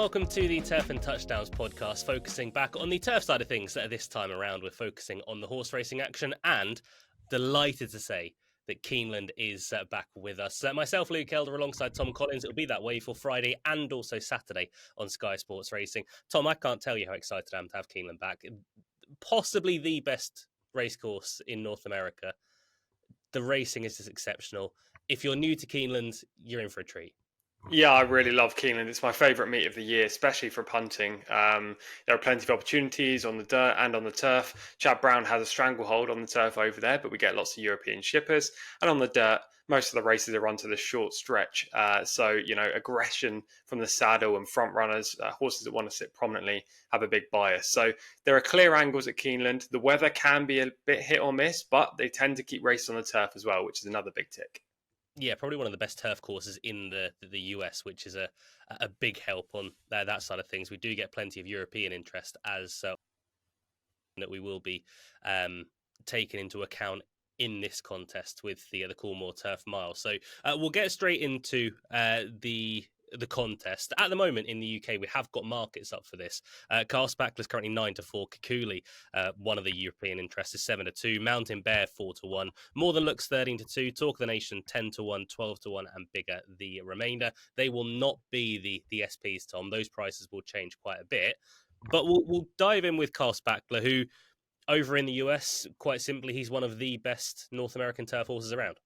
welcome to the Turf and Touchdowns podcast, focusing back on the turf side of things. This time around, we're focusing on the horse racing action, and delighted to say that Keeneland is back with us. Myself, Luke Elder, alongside Tom Collins. It'll be that way for Friday and also Saturday on Sky Sports Racing. Tom, I can't tell you how excited I am to have Keeneland back. Possibly the best racecourse in North America. The racing is just exceptional. If you're new to Keeneland, you're in for a treat. Yeah, I really love Keeneland. It's my favourite meet of the year, especially for punting. There are plenty of opportunities on the dirt and on the turf. Chad Brown has a stranglehold on the turf over there, but we get lots of European shippers. And on the dirt, most of the races are run to the short stretch. So, aggression from the saddle and front runners, horses that want to sit prominently, have a big bias. So there are clear angles at Keeneland. The weather can be a bit hit or miss, but they tend to keep races on the turf as well, which is another big tick. Yeah, probably one of the best turf courses in the US, which is a big help on that side of things. We do get plenty of European interest as that we will be taken into account in this contest with the Coolmore Turf Mile. So we'll get straight into the contest. At the moment in the UK, we have got markets up for this. Spackler is currently 9-4. Kikkuli, one of the European interests, is 7-2. Mountain Bear 4-1. More Than Looks 13-2. Talk of the Nation 10-1, 12-1, and bigger the remainder. They will not be the SPs, Tom. Those prices will change quite a bit. But we'll dive in with Spackler, who over in the US, quite simply, he's one of the best North American turf horses around.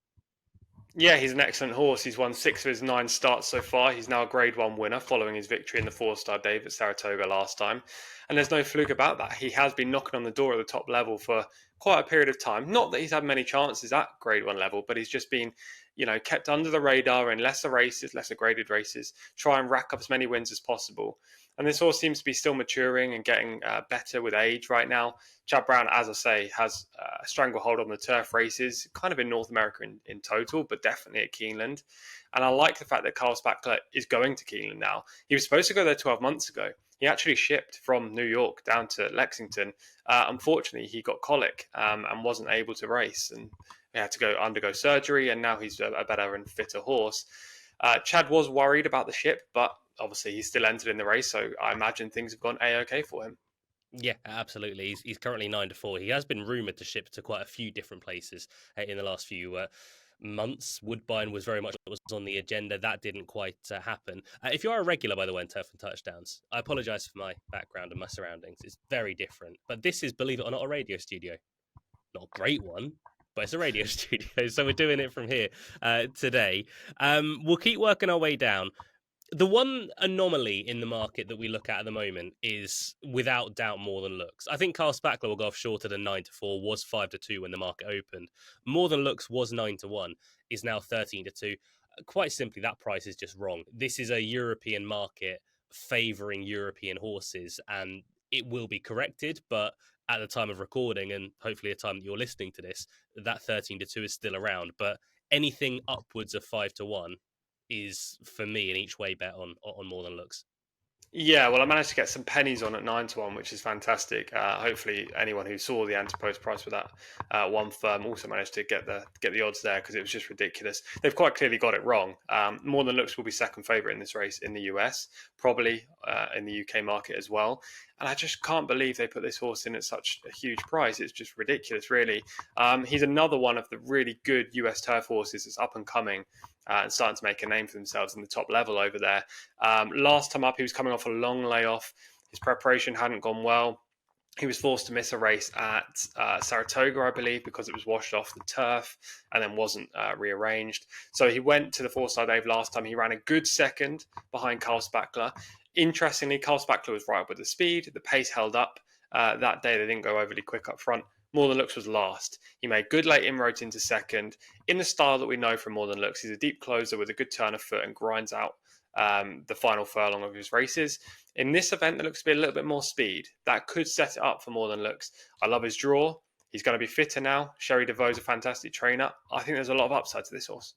Yeah, he's an excellent horse. He's won 6 of his 9 starts so far. He's now a Grade 1 winner following his victory in the 4-star Dave at Saratoga last time. And there's no fluke about that. He has been knocking on the door at the top level for quite a period of time. Not that he's had many chances at Grade 1 level, but he's just been, kept under the radar in lesser graded races, try and rack up as many wins as possible. And this horse seems to be still maturing and getting better with age right now. Chad Brown, as I say, has a stranglehold on the turf races, kind of in North America in total, but definitely at Keeneland. And I like the fact that Spackler is going to Keeneland now. He was supposed to go there 12 months ago. He actually shipped from New York down to Lexington. Unfortunately, he got colic and wasn't able to race. And he had to undergo surgery, and now he's a better and fitter horse. Chad was worried about the ship, but obviously he's still entered in the race, so I imagine things have gone A-OK for him. Yeah, absolutely. He's currently 9-4. He has been rumoured to ship to quite a few different places in the last few months. Woodbine was very much what was on the agenda. That didn't quite happen. If you are a regular, by the way, in Turf and Touchdowns, I apologise for my background and my surroundings. It's very different. But this is, believe it or not, a radio studio. Not a great one, but it's a radio studio. So we're doing it from here today. We'll keep working our way down. The one anomaly in the market that we look at the moment is, without doubt, More Than Looks. I think Spackler will go off shorter than 9-4, was 5-2 when the market opened. More Than Looks was 9-1, is now 13-2. Quite simply, that price is just wrong. This is a European market favouring European horses, and it will be corrected, but at the time of recording, and hopefully the time that you're listening to this, that 13-2 is still around. But anything upwards of 5-1 is, for me, an each way bet on More Than Looks. Yeah, well, I managed to get some pennies on at 9-1, which is fantastic. Hopefully, anyone who saw the anti-post price for that one firm also managed to get the odds there, because it was just ridiculous. They've quite clearly got it wrong. More Than Looks will be second favourite in this race in the US, probably in the UK market as well. And I just can't believe they put this horse in at such a huge price. It's just ridiculous, really. He's another one of the really good US turf horses that's up and coming. And starting to make a name for themselves in the top level over there. Last time up, he was coming off a long layoff. His preparation hadn't gone well. He was forced to miss a race at Saratoga, I believe, because it was washed off the turf and then wasn't rearranged. So he went to the 4-star Dave last time. He ran a good second behind Spackler. Interestingly, Spackler was right up with the speed. The pace held up. That day, they didn't go overly quick up front. More Than Looks was last. He made good late inroads into second. In the style that we know from More Than Looks, he's a deep closer with a good turn of foot and grinds out the final furlong of his races. In this event, there looks to be a little bit more speed. That could set it up for More Than Looks. I love his draw. He's going to be fitter now. Sherry DeVoe's a fantastic trainer. I think there's a lot of upside to this horse.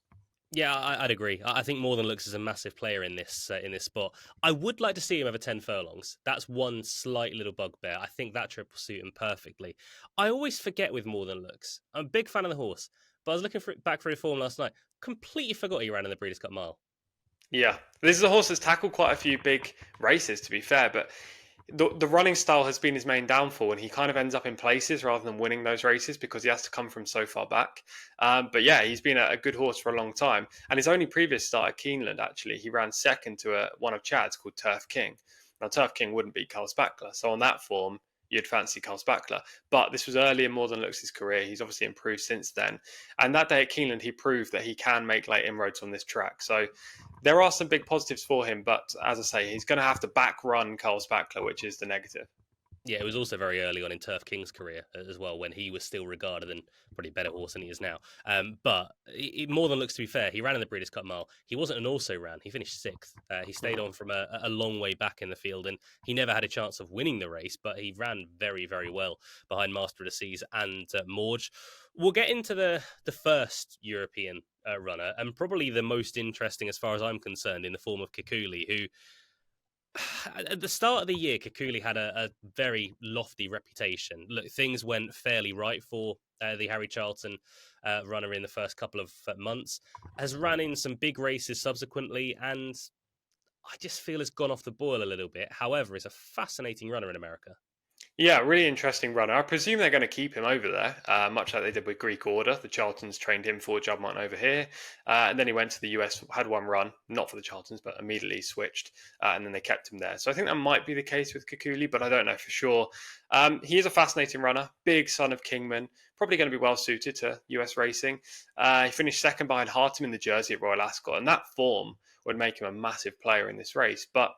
Yeah, I'd agree. I think More Than Looks is a massive player in this spot. I would like to see him over 10 furlongs. That's one slight little bugbear. I think that trip will suit him perfectly. I always forget with More Than Looks. I'm a big fan of the horse, but I was looking back through the form last night. Completely forgot he ran in the Breeders' Cup Mile. Yeah, this is a horse that's tackled quite a few big races, to be fair, but the running style has been his main downfall, and he kind of ends up in places rather than winning those races because he has to come from so far back. But yeah, he's been a good horse for a long time, and his only previous start at Keeneland, actually, he ran second to one of Chad's called Turf King. Now, Turf King wouldn't beat Carl Spackler, so on that form, you'd fancy Carl Spackler. But this was early in More Than Looks' career. He's obviously improved since then. And that day at Keeneland, he proved that he can make late inroads on this track. So there are some big positives for him, but as I say, he's going to have to back run Carl Spackler, which is the negative. Yeah, it was also very early on in Turf King's career as well, when he was still regarded and probably a better horse than he is now. But More Than Looks, to be fair, he ran in the Breeders' Cup Mile. He wasn't an also ran. He finished sixth. He stayed on from a long way back in the field, and he never had a chance of winning the race, but he ran very, very well behind Master of the Seas and Morge. We'll get into the first European runner, and probably the most interesting as far as I'm concerned, in the form of Kikkuli, who at the start of the year, Kikkuli had a very lofty reputation. Look, things went fairly right for the Harry Charlton runner in the first couple of months. Has run in some big races subsequently, and I just feel has gone off the boil a little bit. However, is a fascinating runner in America. Yeah, really interesting runner. I presume they're going to keep him over there, much like they did with Greek Order. The Charltons trained him for Juddmonte over here, and then he went to the US, had one run, not for the Charltons, but immediately switched, and then they kept him there. So I think that might be the case with Kikkuli, but I don't know for sure. He is a fascinating runner, big son of Kingman, probably going to be well suited to US racing. He finished second behind Hartem in the Jersey at Royal Ascot, and that form would make him a massive player in this race. But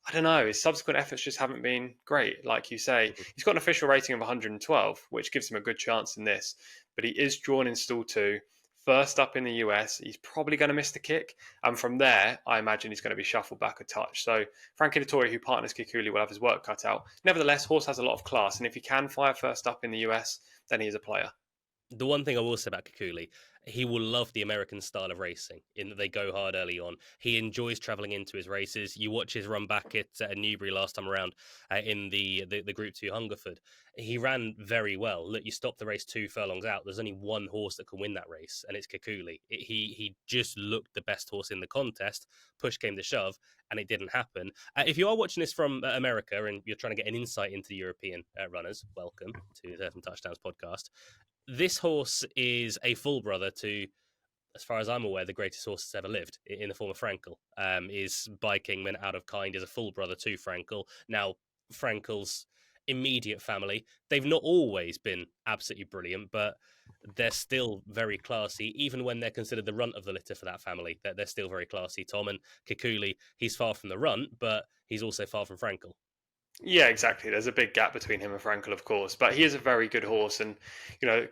I don't know. His subsequent efforts just haven't been great. Like you say, he's got an official rating of 112, which gives him a good chance in this. But he is drawn in stall two, first up in the US. He's probably going to miss the kick. And from there, I imagine he's going to be shuffled back a touch. So Frankie Dettori, who partners Kikkuli, will have his work cut out. Nevertheless, horse has a lot of class. And if he can fire first up in the US, then he is a player. The one thing I will say about Kikkuli, he will love the American style of racing in that they go hard early on. He enjoys travelling into his races. You watch his run back at Newbury last time around in the Group 2 Hungerford. He ran very well. Look, you stop the race 2 furlongs out. There's only one horse that can win that race, and it's Kikkuli. He just looked the best horse in the contest. Push came to shove, and it didn't happen. If you are watching this from America and you're trying to get an insight into the European runners, welcome to the Turf and Touchdowns podcast. This horse is a full brother to, as far as I'm aware, the greatest horse that's ever lived in the form of Frankel. Is by Kingman out of kind, is a full brother to Frankel. Now, Frankel's immediate family, they've not always been absolutely brilliant, but they're still very classy, even when they're considered the runt of the litter for that family. They're still very classy. Tom and Kikkuli, he's far from the runt, but he's also far from Frankel. Yeah, exactly. There's a big gap between him and Frankel, of course, but he is a very good horse, and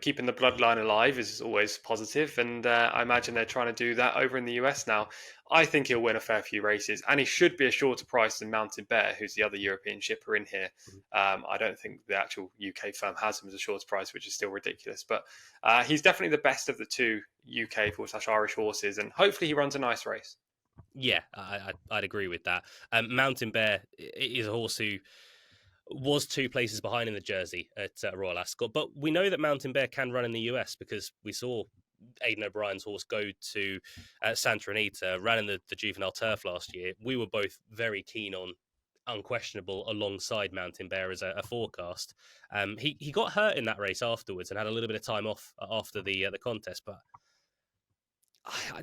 keeping the bloodline alive is always positive. And I imagine they're trying to do that over in the US now. I think he'll win a fair few races, and he should be a shorter price than Mountain Bear, who's the other European shipper in here. I don't think the actual UK firm has him as a shorter price, which is still ridiculous. But he's definitely the best of the two UK/Irish horses, and hopefully he runs a nice race. Yeah, I'd agree with that. Mountain Bear is a horse who was 2 places behind in the Jersey at Royal Ascot, but we know that Mountain Bear can run in the US because we saw Aidan O'Brien's horse go to Santa Anita, ran in the juvenile turf last year. We were both very keen on Unquestionable alongside Mountain Bear as a forecast. He got hurt in that race afterwards and had a little bit of time off after the contest, but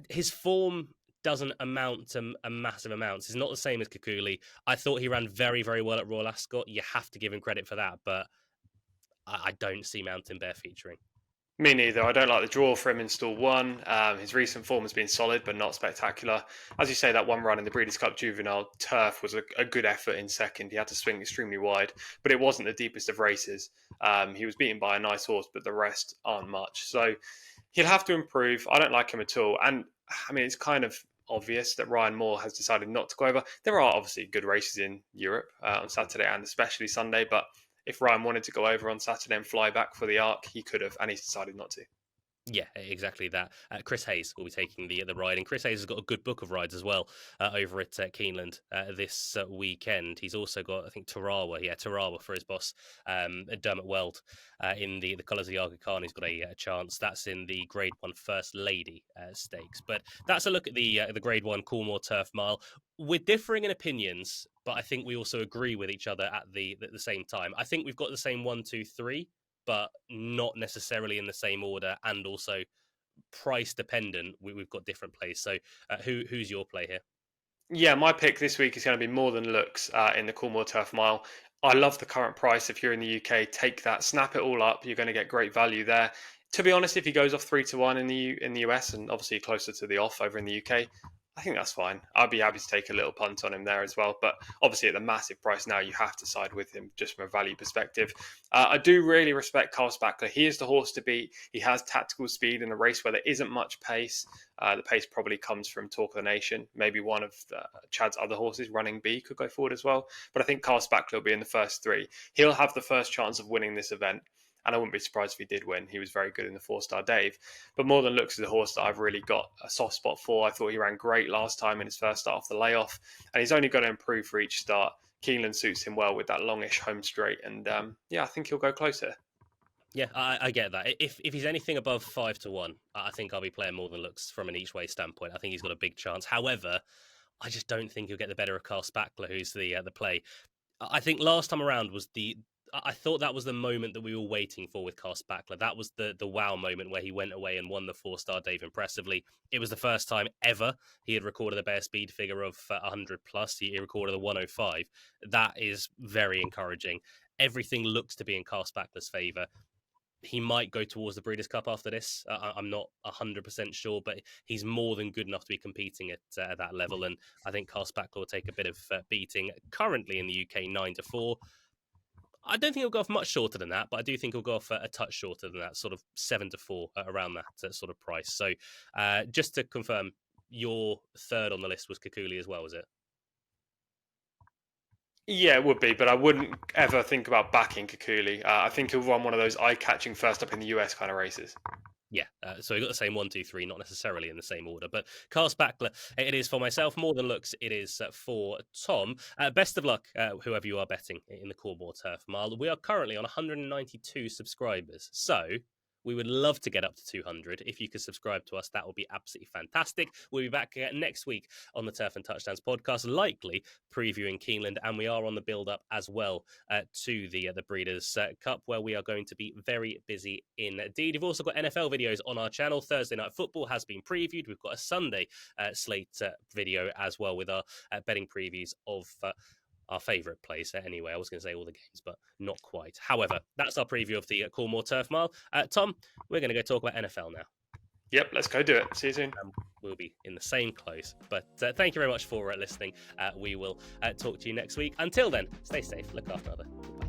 his form doesn't amount to a massive amounts. It's not the same as Kikkuli. I thought he ran very, very well at Royal Ascot. You have to give him credit for that, but I don't see Mountain Bear featuring. Me neither. I don't like the draw for him in stall one. His recent form has been solid, but not spectacular. As you say, that one run in the Breeders' Cup Juvenile Turf was a good effort in second. He had to swing extremely wide, but it wasn't the deepest of races. He was beaten by a nice horse, but the rest aren't much. So he'll have to improve. I don't like him at all. And I mean, it's kind of obvious that Ryan Moore has decided not to go over. There are obviously good races in Europe on Saturday and especially Sunday, but if Ryan wanted to go over on Saturday and fly back for the Arc, he could have, and he's decided not to. Yeah, exactly that. Chris Hayes will be taking the ride, and Chris Hayes has got a good book of rides as well over at Keeneland this weekend. He's also got, I think, Tarawa for his boss, Dermot Weld, in the colours of the Aga Khan. He's got a chance. That's in the Grade 1 First Lady stakes. But that's a look at the Grade 1 Coolmore Turf Mile. We're differing in opinions, but I think we also agree with each other at the same time. I think we've got the same 1, 2, 3, but not necessarily in the same order, and also price dependent. We've got different plays. So, who's your play here? Yeah, my pick this week is going to be More Than Looks in the Coolmore Turf Mile. I love the current price. If you're in the UK, take that, snap it all up. You're going to get great value there. To be honest, if he goes off 3-1 in the US and obviously closer to the off over in the UK, I think that's fine. I'd be happy to take a little punt on him there as well. But obviously, at the massive price now, you have to side with him just from a value perspective. I do really respect Carl Spackler. He is the horse to beat. He has tactical speed in a race where there isn't much pace. The pace probably comes from Talk of the Nation. Maybe one of Chad's other horses, Running B, could go forward as well. But I think Carl Spackler will be in the first three. He'll have the first chance of winning this event. And I wouldn't be surprised if he did win. He was very good in the 4-star Dave. But More Than Looks is a horse that I've really got a soft spot for. I thought he ran great last time in his first start off the layoff. And he's only going to improve for each start. Keeneland suits him well with that longish home straight. And I think he'll go closer. Yeah, I get that. If he's anything above 5-1, I think I'll be playing More Than Looks from an each way standpoint. I think he's got a big chance. However, I just don't think he'll get the better of Carl Spackler, who's the play. I think last time around was I thought that was the moment that we were waiting for with Carl Spackler. That was the wow moment where he went away and won the 4-star Dave impressively. It was the first time ever he had recorded a bear speed figure of 100 plus. He recorded a 105. That is very encouraging. Everything looks to be in Carl Spackler's favour. He might go towards the Breeders' Cup after this. I'm not 100% sure, but he's more than good enough to be competing at that level. And I think Carl Spackler will take a bit of beating. Currently in the UK, 9-4. I don't think he'll go off much shorter than that, but I do think he'll go off a touch shorter than that, sort of 7-4, around that sort of price. So just to confirm, your third on the list was Kikkuli as well, was it? Yeah, it would be, but I wouldn't ever think about backing Kikkuli. I think he'll run one of those eye-catching first up in the US kind of races. Yeah, so we got the same 1, 2, 3, not necessarily in the same order. But Carl Spackler, it is for myself. More Than Looks, it is for Tom. Best of luck, whoever you are betting in the Coolmore Turf Mile. We are currently on 192 subscribers. So we would love to get up to 200. If you could subscribe to us, that would be absolutely fantastic. We'll be back next week on the Turf and Touchdowns podcast, likely previewing Keeneland, and we are on the build-up as well to the Breeders' Cup, where we are going to be very busy indeed. We've also got NFL videos on our channel. Thursday Night Football has been previewed. We've got a Sunday slate video as well with our betting previews of our favourite place anyway. I was going to say all the games, but not quite. However, that's our preview of the Coolmore Turf Mile. Tom, we're going to go talk about NFL now. Yep, let's go do it. See you soon. We'll be in the same clothes. But thank you very much for listening. We will talk to you next week. Until then, stay safe, look after other. Goodbye.